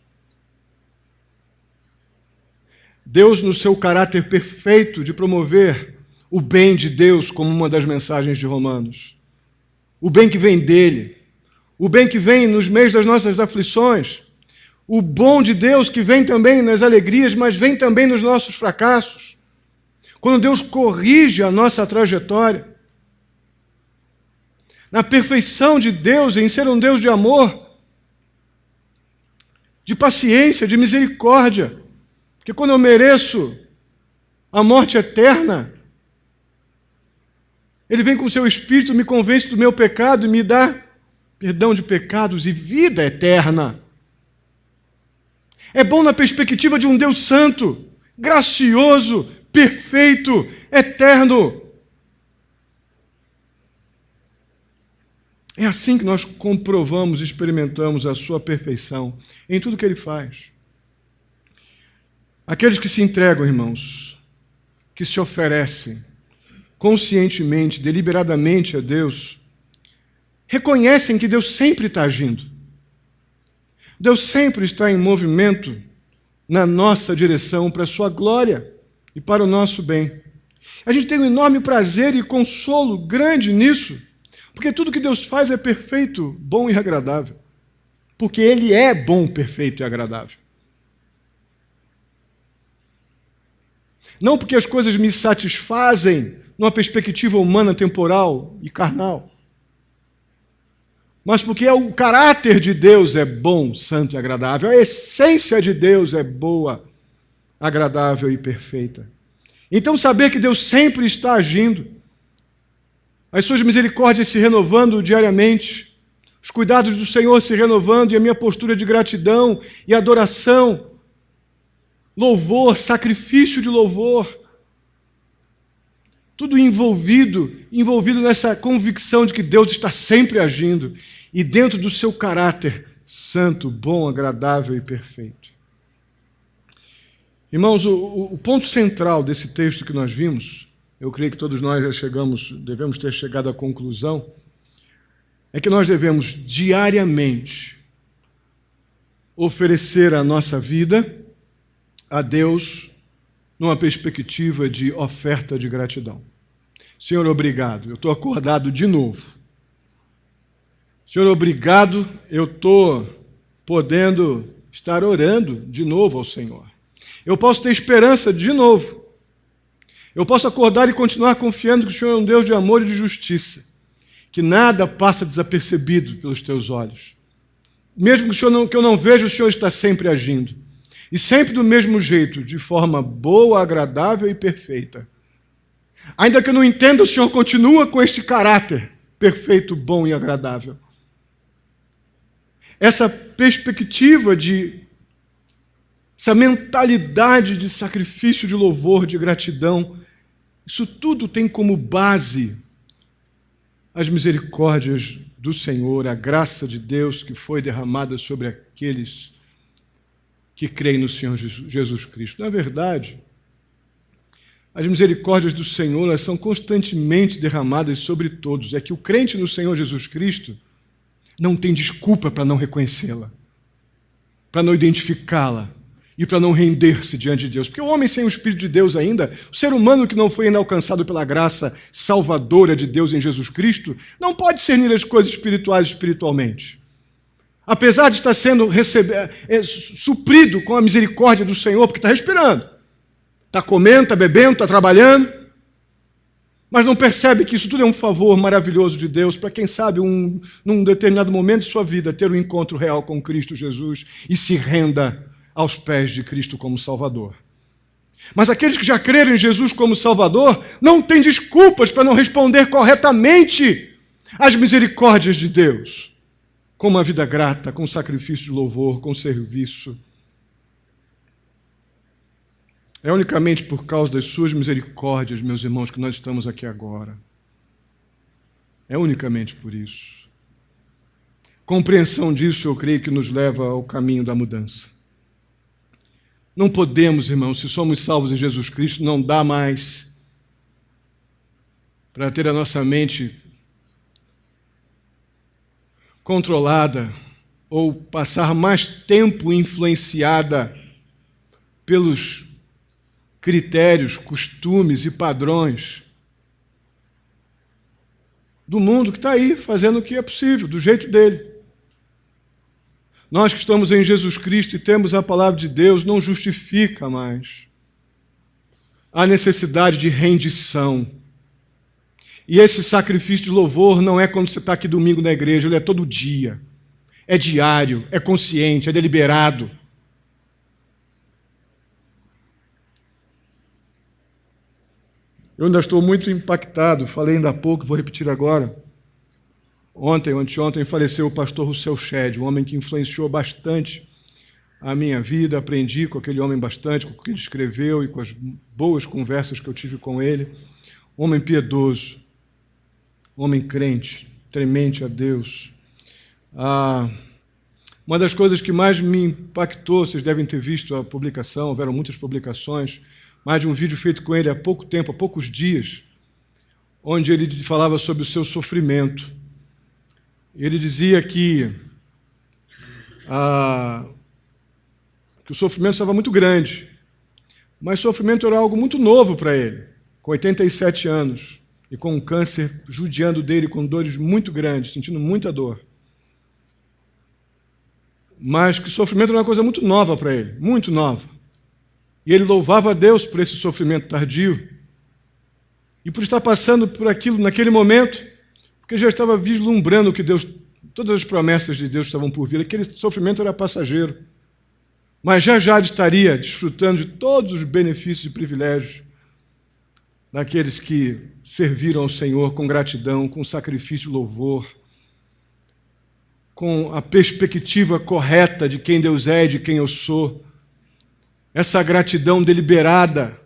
Deus, no seu caráter perfeito de promover o bem de Deus, como uma das mensagens de Romanos. O bem que vem dele. O bem que vem nos meios das nossas aflições. O bom de Deus que vem também nas alegrias, mas vem também nos nossos fracassos. Quando Deus corrige a nossa trajetória. Na perfeição de Deus, em ser um Deus de amor, de paciência, de misericórdia. Porque quando eu mereço a morte eterna, Ele vem com o seu Espírito, me convence do meu pecado e me dá perdão de pecados e vida eterna. É bom na perspectiva de um Deus santo, gracioso, perfeito, eterno. É assim que nós comprovamos e experimentamos a sua perfeição em tudo que Ele faz. Aqueles que se entregam, irmãos, que se oferecem conscientemente, deliberadamente a Deus, reconhecem que Deus sempre está agindo. Deus sempre está em movimento na nossa direção para a sua glória e para o nosso bem. A gente tem um enorme prazer e consolo grande nisso, porque tudo que Deus faz é perfeito, bom e agradável. Porque Ele é bom, perfeito e agradável. Não porque as coisas me satisfazem numa perspectiva humana, temporal e carnal, mas porque o caráter de Deus é bom, santo e agradável, a essência de Deus é boa, agradável e perfeita. Então saber que Deus sempre está agindo, as suas misericórdias se renovando diariamente, os cuidados do Senhor se renovando e a minha postura de gratidão e adoração, louvor, sacrifício de louvor, tudo envolvido nessa convicção de que Deus está sempre agindo e dentro do seu caráter santo, bom, agradável e perfeito. Irmãos, o ponto central desse texto que nós vimos, eu creio que todos nós devemos ter chegado à conclusão, é que nós devemos diariamente oferecer a nossa vida a Deus numa perspectiva de oferta de gratidão. Senhor, obrigado, eu estou acordado de novo. Senhor, obrigado, eu estou podendo estar orando de novo ao Senhor. Eu posso ter esperança de novo. Eu posso acordar e continuar confiando que o Senhor é um Deus de amor e de justiça, que nada passa desapercebido pelos teus olhos. Mesmo que eu não veja, o Senhor está sempre agindo. E sempre do mesmo jeito, de forma boa, agradável e perfeita. Ainda que eu não entenda, o Senhor continua com este caráter perfeito, bom e agradável. Essa perspectiva essa mentalidade de sacrifício, de louvor, de gratidão, isso tudo tem como base as misericórdias do Senhor, a graça de Deus que foi derramada sobre aqueles que creem no Senhor Jesus Cristo. Na verdade, as misericórdias do Senhor, elas são constantemente derramadas sobre todos. É que o crente no Senhor Jesus Cristo não tem desculpa para não reconhecê-la, para não identificá-la e para não render-se diante de Deus. Porque o homem sem o Espírito de Deus ainda, o ser humano que não foi ainda alcançado pela graça salvadora de Deus em Jesus Cristo, não pode discernir as coisas espirituais espiritualmente. Apesar de estar sendo suprido com a misericórdia do Senhor, porque está respirando, está comendo, está bebendo, está trabalhando, mas não percebe que isso tudo é um favor maravilhoso de Deus para quem sabe, num determinado momento de sua vida, ter um encontro real com Cristo Jesus e se renda aos pés de Cristo como Salvador. Mas aqueles que já creram em Jesus como Salvador não têm desculpas para não responder corretamente As misericórdias de Deus, com uma vida grata, com sacrifício de louvor, com serviço. É unicamente por causa das suas misericórdias, meus irmãos, que nós estamos aqui agora. É unicamente por isso. Compreensão disso, eu creio que nos leva ao caminho da mudança. Não podemos, irmãos, se somos salvos em Jesus Cristo, não dá mais para ter a nossa mente controlada ou passar mais tempo influenciada pelos critérios, costumes e padrões do mundo que está aí fazendo o que é possível, do jeito dele. Nós que estamos em Jesus Cristo e temos a palavra de Deus, não justifica mais a necessidade de rendição. E esse sacrifício de louvor não é quando você está aqui domingo na igreja, ele é todo dia. É diário, é consciente, é deliberado. Eu ainda estou muito impactado, falei ainda há pouco, vou repetir agora. Ontem ou anteontem faleceu o pastor Rousseau Shedd, um homem que influenciou bastante a minha vida, aprendi com aquele homem bastante, com o que ele escreveu e com as boas conversas que eu tive com ele. Um homem piedoso, um homem crente, temente a Deus. Uma das coisas que mais me impactou, vocês devem ter visto a publicação, houveram muitas publicações, mais de um vídeo feito com ele há pouco tempo, há poucos dias, onde ele falava sobre o seu sofrimento. Ele dizia que o sofrimento estava muito grande, mas o sofrimento era algo muito novo para ele, com 87 anos, e com um câncer judiando dele, com dores muito grandes, sentindo muita dor. Mas que o sofrimento era uma coisa muito nova para ele, muito nova. E ele louvava a Deus por esse sofrimento tardio e por estar passando por aquilo naquele momento, porque já estava vislumbrando que Deus, todas as promessas de Deus estavam por vir. Aquele sofrimento era passageiro, mas já ele estaria desfrutando de todos os benefícios e privilégios daqueles que serviram ao Senhor com gratidão, com sacrifício e louvor, com a perspectiva correta de quem Deus é e de quem eu sou. Essa gratidão deliberada,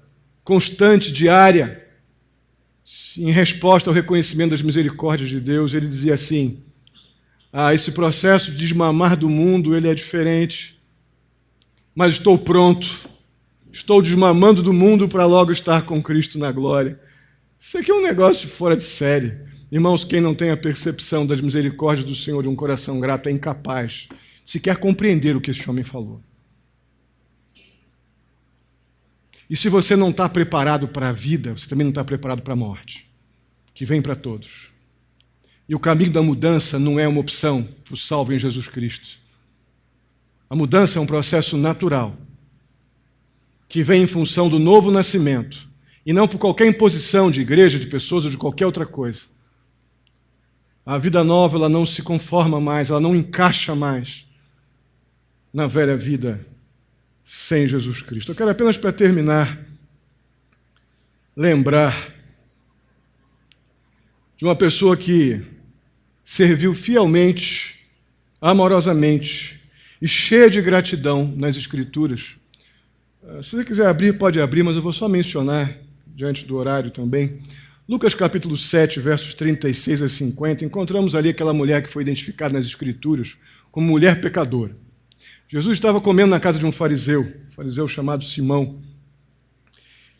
constante, diária, em resposta ao reconhecimento das misericórdias de Deus. Ele dizia assim: esse processo de desmamar do mundo, ele é diferente, mas estou pronto, estou desmamando do mundo para logo estar com Cristo na glória. Isso aqui é um negócio fora de série. Irmãos, quem não tem a percepção das misericórdias do Senhor e um coração grato é incapaz de sequer compreender o que esse homem falou. E se você não está preparado para a vida, você também não está preparado para a morte, que vem para todos. E o caminho da mudança não é uma opção para o salvo em Jesus Cristo. A mudança é um processo natural, que vem em função do novo nascimento, e não por qualquer imposição de igreja, de pessoas ou de qualquer outra coisa. A vida nova, ela não se conforma mais, ela não encaixa mais na velha vida sem Jesus Cristo. Eu quero apenas, para terminar, lembrar de uma pessoa que serviu fielmente, amorosamente e cheia de gratidão nas Escrituras. Se você quiser abrir, pode abrir, mas eu vou só mencionar, diante do horário também, Lucas capítulo 7, versos 36 a 50, encontramos ali aquela mulher que foi identificada nas Escrituras como mulher pecadora. Jesus estava comendo na casa de um fariseu chamado Simão.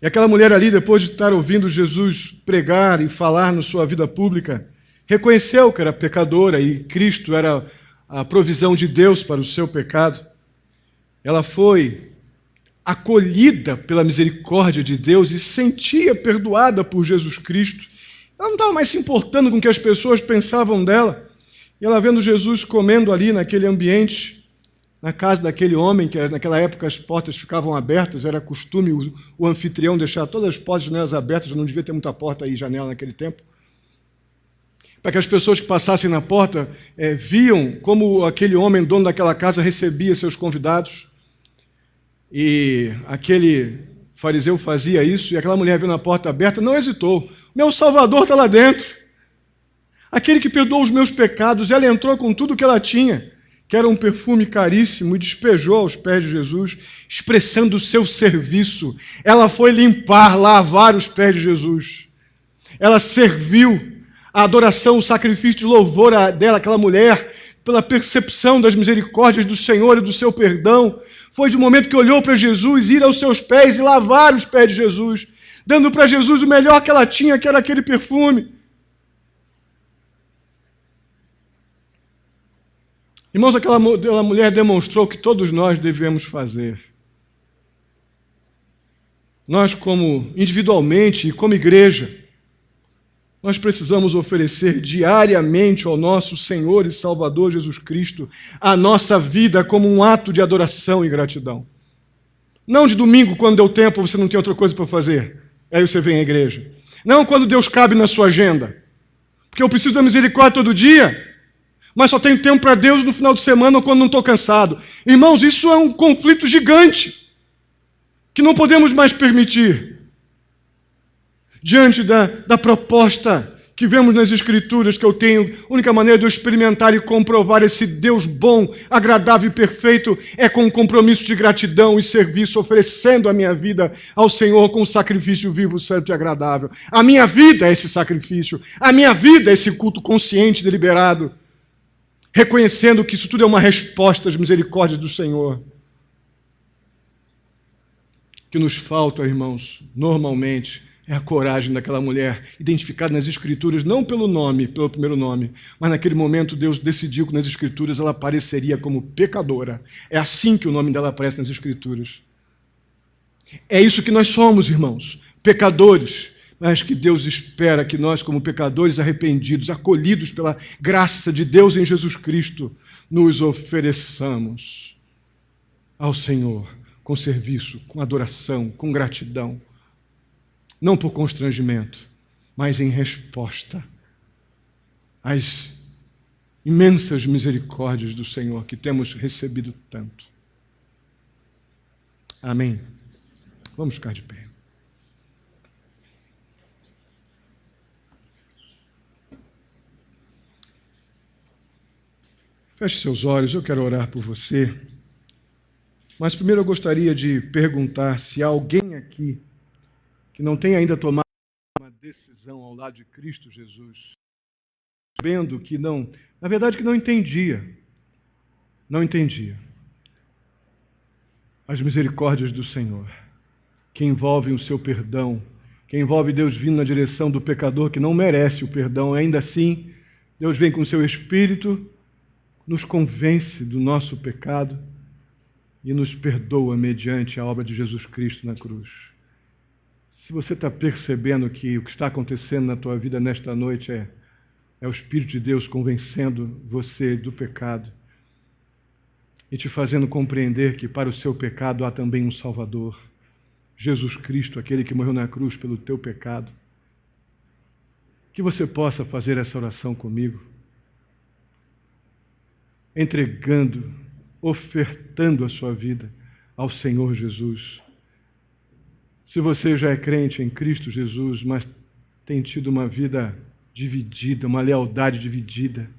E aquela mulher ali, depois de estar ouvindo Jesus pregar e falar na sua vida pública, reconheceu que era pecadora e Cristo era a provisão de Deus para o seu pecado. Ela foi acolhida pela misericórdia de Deus e se sentia perdoada por Jesus Cristo. Ela não estava mais se importando com o que as pessoas pensavam dela. E ela vendo Jesus comendo ali naquele ambiente, na casa daquele homem, que naquela época as portas ficavam abertas, era costume o anfitrião deixar todas as portas e janelas abertas, não devia ter muita porta e janela naquele tempo, para que as pessoas que passassem na porta viam como aquele homem, dono daquela casa, recebia seus convidados. E aquele fariseu fazia isso, e aquela mulher viu na porta aberta, não hesitou. Meu Salvador está lá dentro. aquele que perdoou os meus pecados. Ela entrou com tudo que ela tinha, que era um perfume caríssimo, e despejou aos pés de Jesus, expressando o seu serviço. Ela foi limpar, lavar os pés de Jesus. Ela serviu a adoração, o sacrifício de louvor dela, aquela mulher, pela percepção das misericórdias do Senhor e do seu perdão. Foi de momento que olhou para Jesus, ir aos seus pés e lavar os pés de Jesus, dando para Jesus o melhor que ela tinha, que era aquele perfume. Irmãos, aquela mulher demonstrou que todos nós devemos fazer. Nós, como individualmente e como igreja, nós precisamos oferecer diariamente ao nosso Senhor e Salvador Jesus Cristo a nossa vida como um ato de adoração e gratidão. Não de domingo, quando deu tempo, você não tem outra coisa para fazer. Aí você vem à igreja. Não quando Deus cabe na sua agenda. Porque eu preciso da misericórdia todo dia, mas só tenho tempo para Deus no final de semana ou quando não estou cansado. Irmãos, isso é um conflito gigante que não podemos mais permitir. Diante da proposta que vemos nas Escrituras, que eu tenho, a única maneira de eu experimentar e comprovar esse Deus bom, agradável e perfeito é com um compromisso de gratidão e serviço, oferecendo a minha vida ao Senhor com um sacrifício vivo, santo e agradável. A minha vida é esse sacrifício, a minha vida é esse culto consciente, deliberado, reconhecendo que isso tudo é uma resposta às misericórdias do Senhor. O que nos falta, irmãos, normalmente, é a coragem daquela mulher, identificada nas Escrituras, não pelo nome, pelo primeiro nome, mas naquele momento Deus decidiu que nas Escrituras ela apareceria como pecadora. É assim que o nome dela aparece nas Escrituras. É isso que nós somos, irmãos, pecadores, mas que Deus espera que nós, como pecadores arrependidos, acolhidos pela graça de Deus em Jesus Cristo, nos ofereçamos ao Senhor com serviço, com adoração, com gratidão. Não por constrangimento, mas em resposta às imensas misericórdias do Senhor que temos recebido tanto. Amém? Vamos ficar de pé. Feche seus olhos, eu quero orar por você. Mas primeiro eu gostaria de perguntar se há alguém aqui que não tem ainda tomado uma decisão ao lado de Cristo Jesus, sabendo que não, na verdade que não entendia as misericórdias do Senhor, que envolvem o seu perdão, que envolve Deus vindo na direção do pecador que não merece o perdão. Ainda assim, Deus vem com o seu Espírito, nos convence do nosso pecado e nos perdoa mediante a obra de Jesus Cristo na cruz. Se você está percebendo que o que está acontecendo na tua vida nesta noite é o Espírito de Deus convencendo você do pecado e te fazendo compreender que para o seu pecado há também um Salvador, Jesus Cristo, aquele que morreu na cruz pelo teu pecado, que você possa fazer essa oração comigo, entregando, ofertando a sua vida ao Senhor Jesus. Se você já é crente em Cristo Jesus, mas tem tido uma vida dividida, uma lealdade dividida,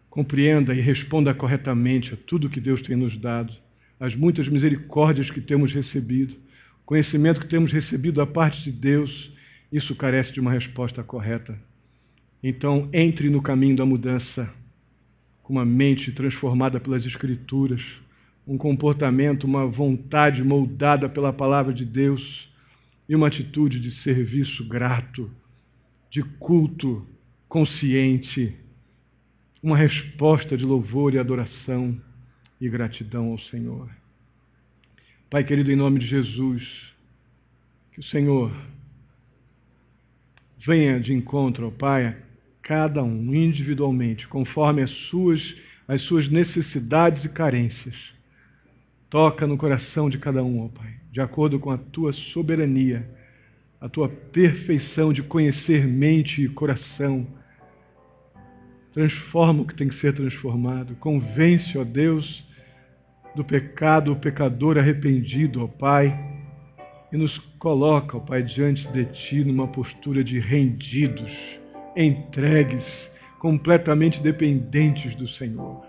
compreenda e responda corretamente a tudo que Deus tem nos dado, as muitas misericórdias que temos recebido, conhecimento que temos recebido da parte de Deus, isso carece de uma resposta correta. Então, entre no caminho da mudança, com uma mente transformada pelas Escrituras, um comportamento, uma vontade moldada pela palavra de Deus e uma atitude de serviço grato, de culto consciente, uma resposta de louvor e adoração e gratidão ao Senhor. Pai querido, em nome de Jesus, que o Senhor venha de encontro, ó Pai, a cada um individualmente, conforme as suas necessidades e carências. Toca no coração de cada um, ó Pai, de acordo com a Tua soberania, a Tua perfeição de conhecer mente e coração. Transforma o que tem que ser transformado. Convence, ó Deus, do pecado, o pecador arrependido, ó Pai. e nos coloca, ó Pai, diante de Ti numa postura de rendidos, entregues, completamente dependentes do Senhor.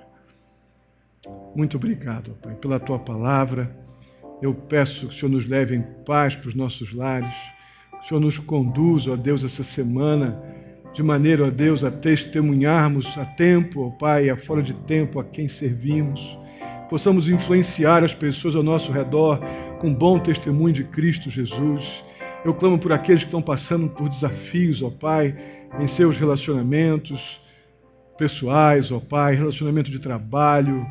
Muito obrigado, ó Pai, pela Tua palavra. Eu peço que o Senhor nos leve em paz para os nossos lares, que o Senhor nos conduza, ó Deus, essa semana, de maneira, ó Deus, a testemunharmos a tempo, ó Pai, e a fora de tempo a quem servimos. Possamos influenciar as pessoas ao nosso redor com bom testemunho de Cristo Jesus. Eu clamo por aqueles que estão passando por desafios, ó Pai, em seus relacionamentos pessoais, ó Pai, relacionamento de trabalho.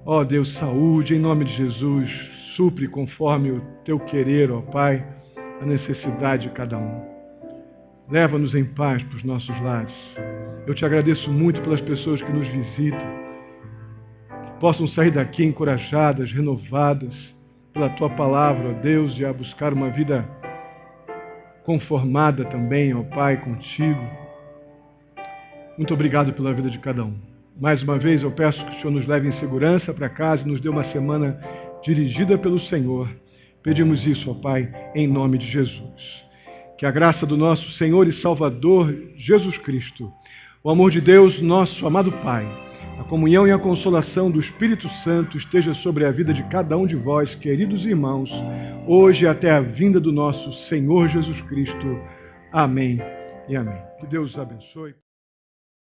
Ó Deus, saúde, em nome de Jesus, supre conforme o Teu querer, ó Pai, a necessidade de cada um. Leva-nos em paz para os nossos lares. Eu Te agradeço muito pelas pessoas que nos visitam, que possam sair daqui encorajadas, renovadas pela Tua palavra, ó Deus, e a buscar uma vida conformada também, ó Pai, contigo. Muito obrigado pela vida de cada um. Mais uma vez eu peço que o Senhor nos leve em segurança para casa e nos dê uma semana dirigida pelo Senhor. Pedimos isso, ó Pai, em nome de Jesus. Que a graça do nosso Senhor e Salvador Jesus Cristo, o amor de Deus, nosso amado Pai, a comunhão e a consolação do Espírito Santo esteja sobre a vida de cada um de vós, queridos irmãos, hoje até a vinda do nosso Senhor Jesus Cristo. Amém e amém. Que Deus os abençoe.